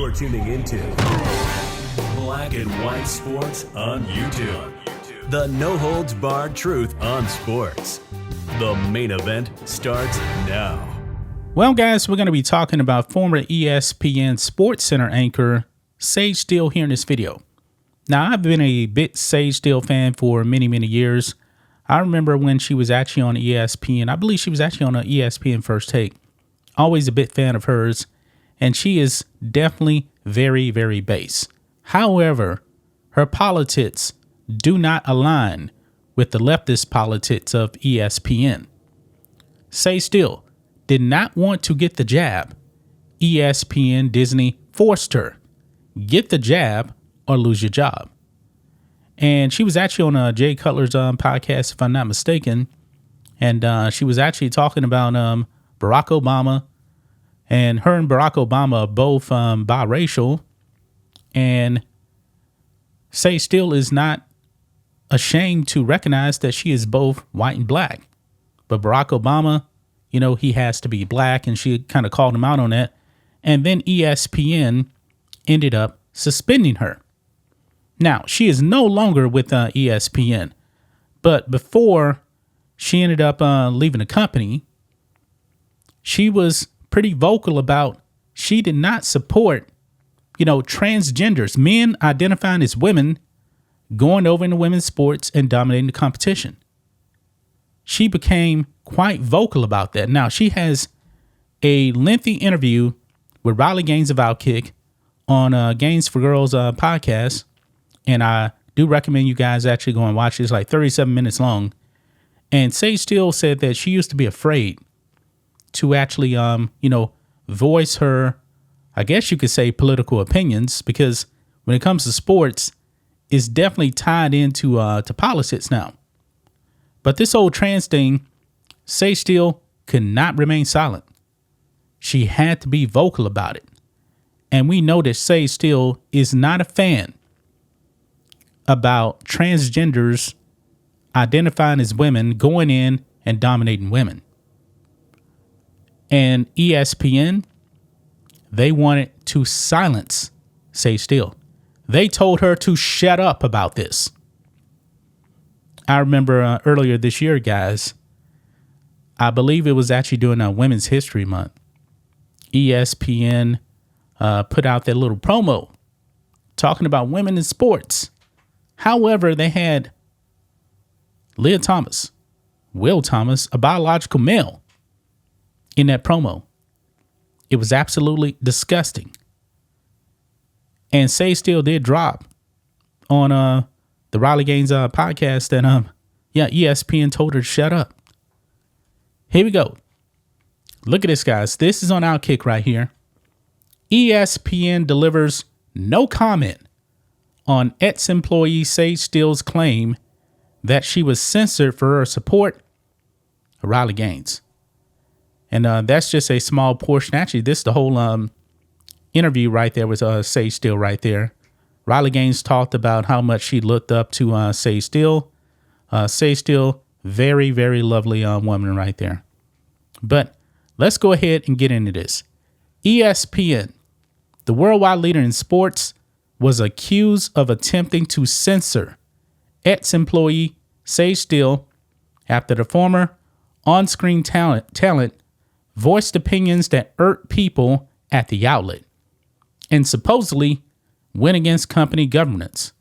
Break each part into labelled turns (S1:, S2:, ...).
S1: You're tuning into Black and White Sports on YouTube. The no-holds-barred truth on sports. The main event starts now.
S2: Well, guys, we're going to be talking about former ESPN Sports Center anchor Sage Steele here in this video. Now, I've been a bit Sage Steele fan for many, many years. I remember when she was actually on ESPN. I believe she was actually on ESPN First Take. Always a big fan of hers. And she is definitely very, very base. However, her politics do not align with the leftist politics of ESPN. Sage Steele did not want to get the jab. ESPN Disney forced her. Get the jab or lose your job. And she was actually on Jay Cutler's podcast, if I'm not mistaken. And she was actually talking about Barack Obama. And her and Barack Obama are both biracial. And Sage Steele is not ashamed to recognize that she is both white and black. But Barack Obama, you know, he has to be black. And she kind of called him out on that. And then ESPN ended up suspending her. Now, she is no longer with ESPN. But before she ended up leaving the company, she was pretty vocal about she did not support, transgenders, men identifying as women, going over into women's sports and dominating the competition. She became quite vocal about that. Now, she has a lengthy interview with Riley Gaines of Outkick on Gaines for Girls podcast. And I do recommend you guys actually go and watch it. It's like 37 minutes long. And Sage Steele said that she used to be afraid to actually, voice her, I guess you could say, political opinions, because when it comes to sports, it's definitely tied into to politics now. But this whole trans thing, Sage Steele could not remain silent. She had to be vocal about it. And we know that Sage Steele is not a fan about transgenders identifying as women going in and dominating women. And ESPN, they wanted to silence Sage Steele. They told her to shut up about this. I remember earlier this year, guys, I believe it was actually during Women's History Month. ESPN put out their little promo talking about women in sports. However, they had Leah Thomas, Will Thomas, a biological male, in that promo. It was absolutely disgusting. And Sage Steele did drop on the Riley Gaines podcast that ESPN told her to shut up. Here we go. Look at this, guys. This is on Outkick right here. ESPN delivers no comment on ex-employee Sage Steele's claim that she was censored for her support of Riley Gaines. And that's just a small portion. Actually, this is the whole interview right there with Sage Steele right there. Riley Gaines talked about how much she looked up to Sage Steele. Sage Steele, very, very lovely woman right there. But let's go ahead and get into this. ESPN, the worldwide leader in sports, was accused of attempting to censor ex-employee Sage Steele after the former on-screen talent voiced opinions that irked people at the outlet and supposedly went against company governance.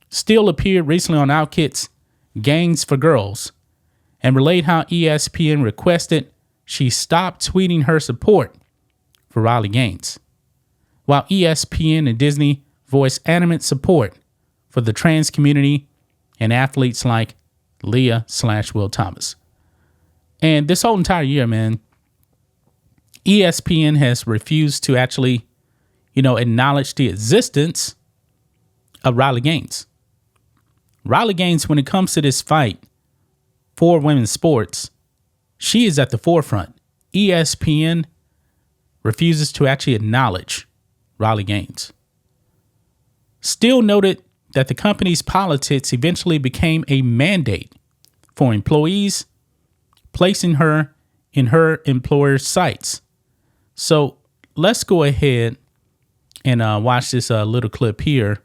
S2: Steele appeared recently on Outkick's Gaines for Girls and relayed how ESPN requested she stop tweeting her support for Riley Gaines, while ESPN and Disney voiced adamant support for the trans community and athletes like Leah/Will Thomas. And this whole entire year, man, ESPN has refused to actually, acknowledge the existence of Riley Gaines. Riley Gaines, when it comes to this fight for women's sports, she is at the forefront. ESPN refuses to actually acknowledge Riley Gaines. Steele noted that the company's politics eventually became a mandate for employees, placing her in her employer's sights. So let's go ahead and watch this little clip here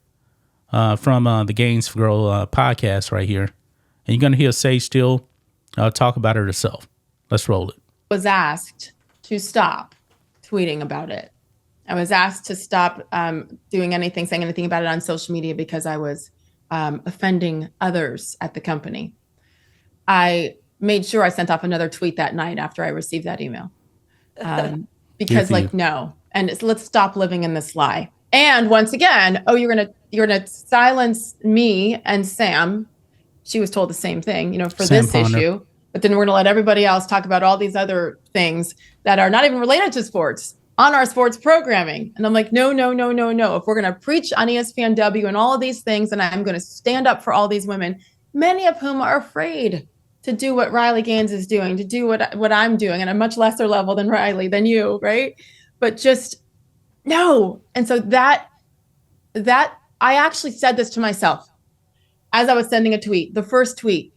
S2: from the Gains for Girl podcast right here. And you're going to hear Sage Steele talk about it herself. Let's roll it.
S3: Was asked to stop tweeting about it. I was asked to stop saying anything about it on social media because I was offending others at the company. I made sure I sent off another tweet that night after I received that email. Because no. And let's stop living in this lie. And once again, you're gonna silence me and Sam. She was told the same thing, for
S2: Sam
S3: this
S2: Ponder.
S3: issue. But then we're gonna let everybody else talk about all these other things that are not even related to sports on our sports programming. And I'm like, no. If we're gonna preach on ESPNW and all of these things, and I'm gonna stand up for all these women, many of whom are afraid to do what Riley Gaines is doing, to do what I'm doing at a much lesser level than Riley, than you, right? But just no. And so that I actually said this to myself as I was sending a tweet, the first tweet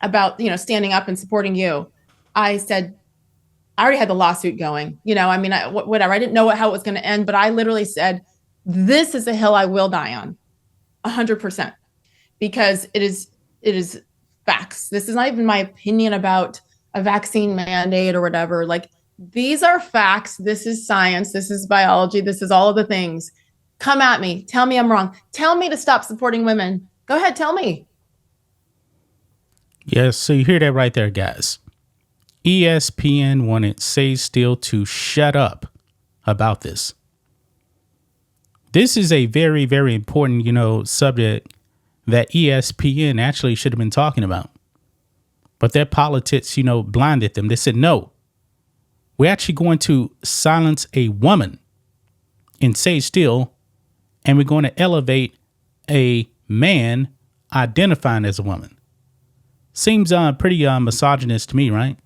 S3: about, standing up and supporting you. I said, I already had the lawsuit going, whatever. I didn't know how it was going to end, but I literally said, this is a hill I will die on 100%, because it is facts. This is not even my opinion about a vaccine mandate or whatever. Like, these are facts. This is science. This is biology. This is all of the things. Come at me. Tell me I'm wrong. Tell me to stop supporting women. Go ahead. Tell me.
S2: Yes, so you hear that right there, guys. ESPN wanted Sage Steele to shut up about this. This is a very, very important, subject that ESPN actually should have been talking about. But their politics, blinded them. They said, no, we're actually going to silence a woman in Sage Steele, and we're going to elevate a man identifying as a woman. Seems pretty misogynist to me, right?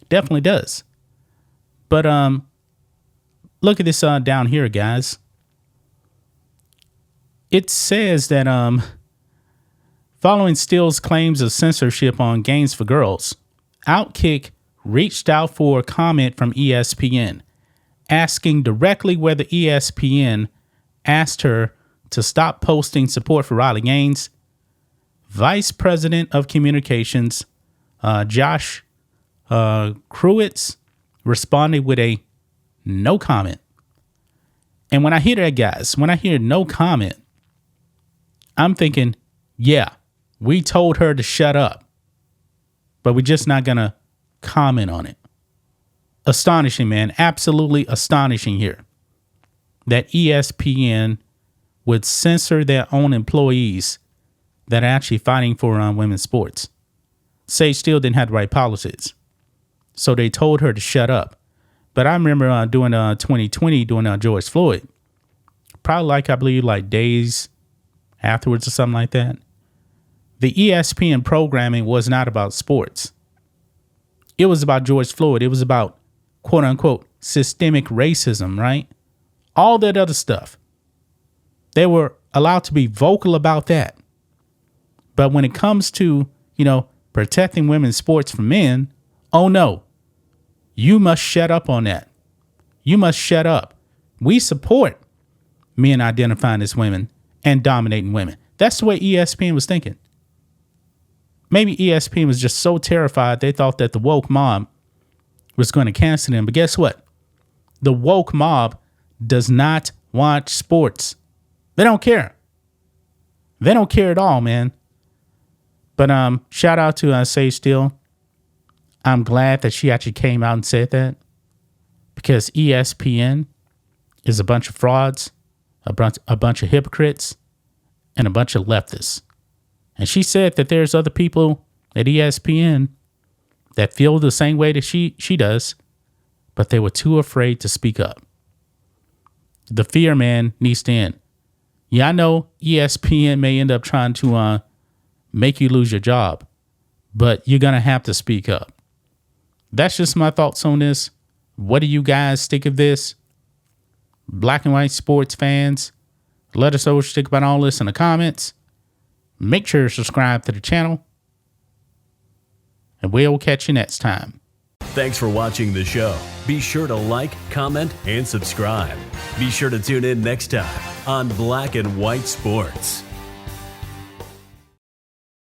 S2: Definitely does. But look at this down here, guys. It says that following Steele's claims of censorship on Games for Girls, Outkick reached out for a comment from ESPN, asking directly whether ESPN asked her to stop posting support for Riley Gaines. Vice President of Communications, Josh Kruitz, responded with a no comment. And when I hear that, guys, when I hear no comment, I'm thinking, yeah, we told her to shut up, but we're just not going to comment on it. Astonishing, man. Absolutely astonishing here that ESPN would censor their own employees that are actually fighting for women's sports. Sage Steele didn't have the right policies, so they told her to shut up. But I remember doing 2020, doing George Floyd, probably I believe days afterwards or something like that. The ESPN programming was not about sports. It was about George Floyd. It was about, quote unquote, systemic racism, right? All that other stuff. They were allowed to be vocal about that. But when it comes to, protecting women's sports from men, oh no, you must shut up on that. You must shut up. We support men identifying as women and dominating women. That's the way ESPN was thinking. Maybe ESPN was just so terrified they thought that the woke mob was going to cancel them. But guess what? The woke mob does not watch sports. They don't care. They don't care at all, man. But shout out to Sage Steele. I'm glad that she actually came out and said that, because ESPN is a bunch of frauds, a bunch of hypocrites, and a bunch of leftists. And she said that there's other people at ESPN that feel the same way that she does, but they were too afraid to speak up. The fear, man, needs to end. Yeah, I know ESPN may end up trying to make you lose your job, but you're going to have to speak up. That's just my thoughts on this. What do you guys think of this? Black and white sports fans, let us know what you think about all this in the comments. Make sure to subscribe to the channel, and we'll catch you next time.
S1: Thanks for watching the show. Be sure to like, comment, and subscribe. Be sure to tune in next time on Black and White Sports.